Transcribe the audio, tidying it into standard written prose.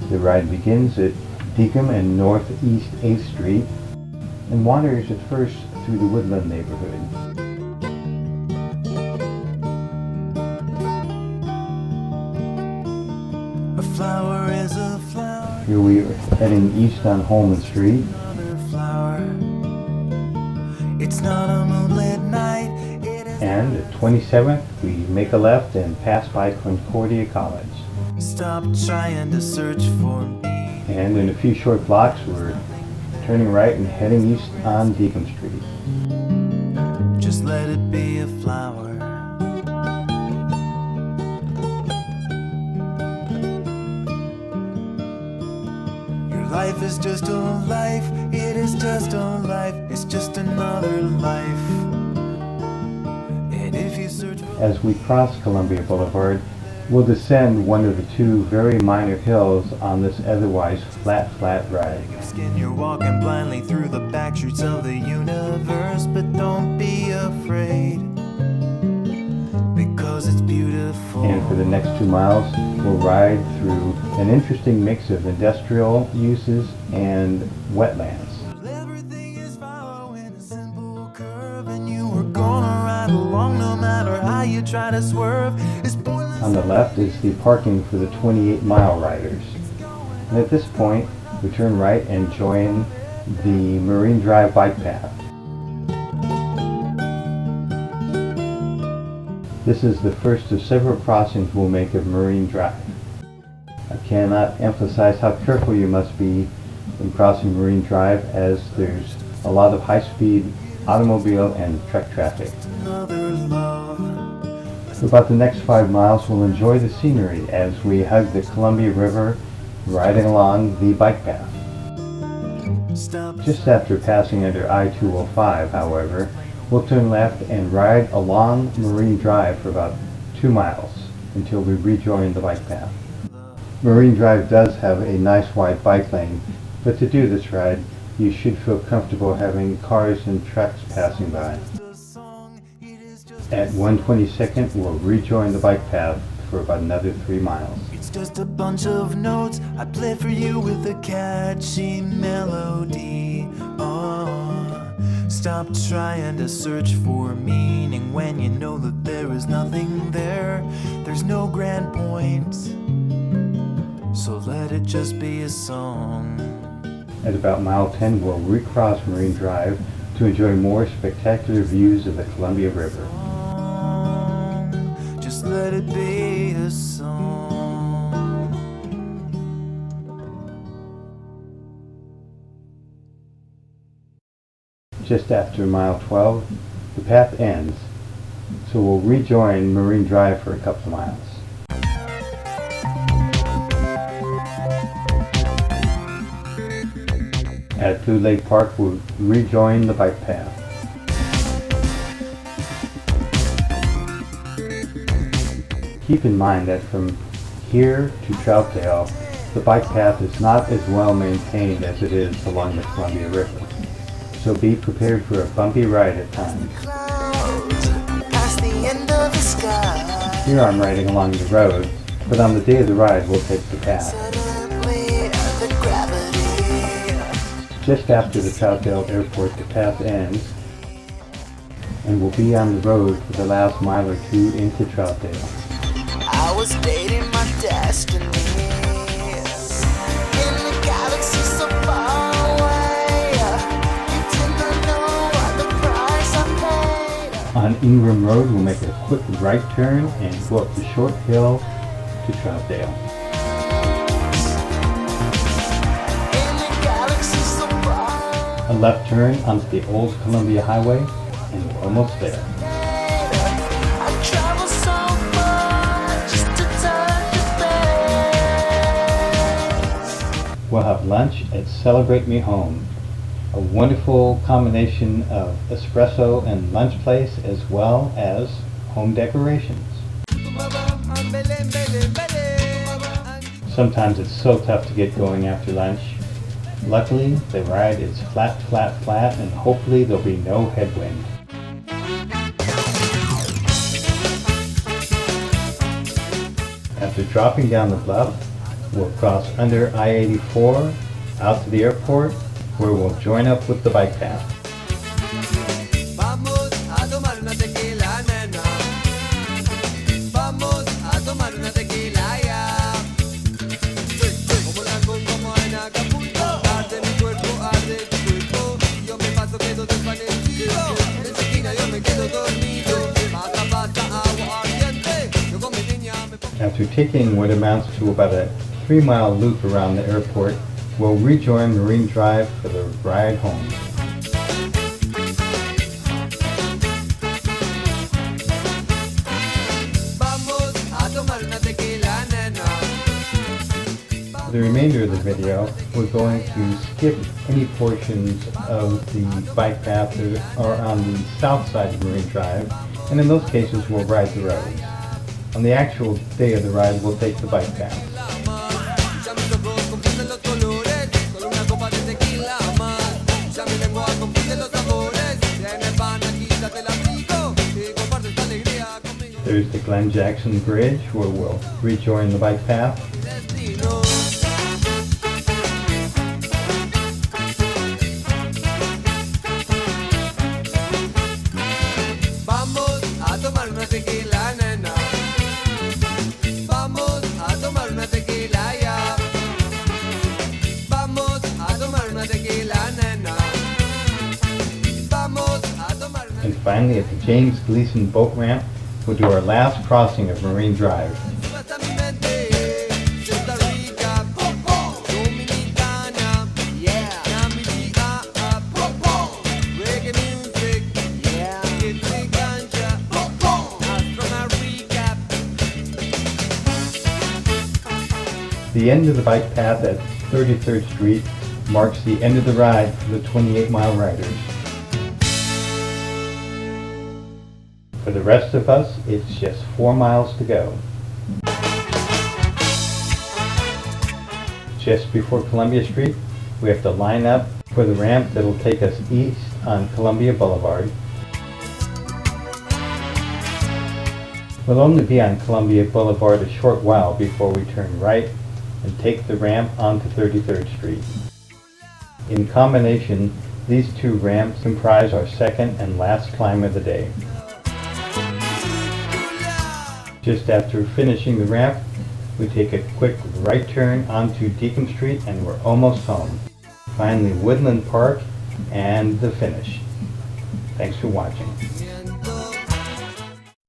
The ride begins at Deacon and Northeast 8th Street and wanders at first through the Woodland neighborhood. A flower is a flower. Here we are heading east on Holman Street. Another flower. It's not a moonlit night. And at 27th, we make a left and pass by Concordia College. Stop trying to search for me. And in a few short blocks, we're turning right and heading east on Deacon Street. Just let it be a flower. Your life is just a life. It is just a life. It's just another life. And if you search for... As we cross Columbia Boulevard, we'll descend one of the two very minor hills on this otherwise flat ride. You're walking blindly through the back streets of the universe, but don't be afraid, because it's beautiful. And for the next 2 miles, we'll ride through an interesting mix of industrial uses and wetlands. Everything is following a simple curve, and you are gonna ride along no matter how you try to swerve. On the left is the parking for the 28-mile riders. And at this point, we turn right and join the Marine Drive bike path. This is the first of several crossings we'll make of Marine Drive. I cannot emphasize how careful you must be when crossing Marine Drive, as there's a lot of high-speed automobile and truck traffic. For about the next 5 miles, we'll enjoy the scenery as we hug the Columbia River, riding along the bike path. Just after passing under I-205, however, we'll turn left and ride along Marine Drive for about 2 miles until we rejoin the bike path. Marine Drive does have a nice wide bike lane, but to do this ride, you should feel comfortable having cars and trucks passing by. At 122nd, we'll rejoin the bike path for about another 3 miles. It's just a bunch of notes I play for you with a catchy melody. Oh, stop trying to search for meaning when you know that there is nothing there. There's no grand point, so let it just be a song. At about mile 10, we'll recross Marine Drive to enjoy more spectacular views of the Columbia River. Just let it be a song. Just after mile 12, the path ends, so we'll rejoin Marine Drive for a couple of miles. At Blue Lake Park, we'll rejoin the bike path. Keep in mind that from here to Troutdale, the bike path is not as well maintained as it is along the Columbia River, so be prepared for a bumpy ride at times. Here I'm riding along the road, but on the day of the ride we'll take the path. Just after the Troutdale Airport, the path ends, and we'll be on the road for the last mile or two into Troutdale. I was dating my destiny in the galaxy so far away. You did not know what the price I paid. On Ingram Road, we'll make a quick right turn and go up the short hill to Troutdale. A left turn onto the old Columbia Highway, and we're almost there. We'll have lunch at Celebrate Me Home, a wonderful combination of espresso and lunch place, as well as home decorations. Sometimes it's so tough to get going after lunch. Luckily, the ride is flat, and hopefully there'll be no headwind. After dropping down the bluff, We'll cross under I-84 out to the airport, where we'll join up with the bike path. Vamos a tomar una tequila, nena. Vamos a tomar una tequila ya. Como la como en Acapulco. Arde mi cuerpo, arde tu cuerpo. Y yo me paso, quedo desvanecido. En esa esquina yo me quedo dormido. Pasa, pasa, agua ardiente. Yo con mi niña me pongo. After taking what amounts to about a 3-mile loop around the airport, we'll rejoin Marine Drive for the ride home. Vamos a tomar una tequila, nena. For the remainder of the video, we're going to skip any portions of the bike path that are on the south side of Marine Drive, and in those cases we'll ride the roads. On the actual day of the ride, we'll take the bike path. Ya mis ojos comprenden los colores, con una copa de tequila más. Ya mi lengua comprende los sabores. Tiene pan, aquí ya te la aplico. Y comparte esta alegría conmigo. There's the Glen Jackson Bridge, where we'll rejoin the bike path. Destino. Vamos a tomar una tequila, nena. Vamos a tomar una tequila ya. Vamos a tomar una tequila, nena. Vamos a tomar una. And finally, at the James Gleason boat ramp, we'll do our last crossing of Marine Drive. Sube hasta mi mente, Costa Rica, Dominicana, yeah, Namibia, reggae music, yeah, Kitty Ganja, Astro Rica. The end of the bike path at 33rd Street marks the end of the ride for the 28-mile riders. For the rest of us, it's just 4 miles to go. Just before Columbia Street, we have to line up for the ramp that'll take us east on Columbia Boulevard. We'll only be on Columbia Boulevard a short while before we turn right and take the ramp onto 33rd Street. In combination, these two ramps comprise our second and last climb of the day. Just after finishing the ramp, we take a quick right turn onto Deacon Street and we're almost home. Finally, Woodland Park and the finish. Thanks for watching.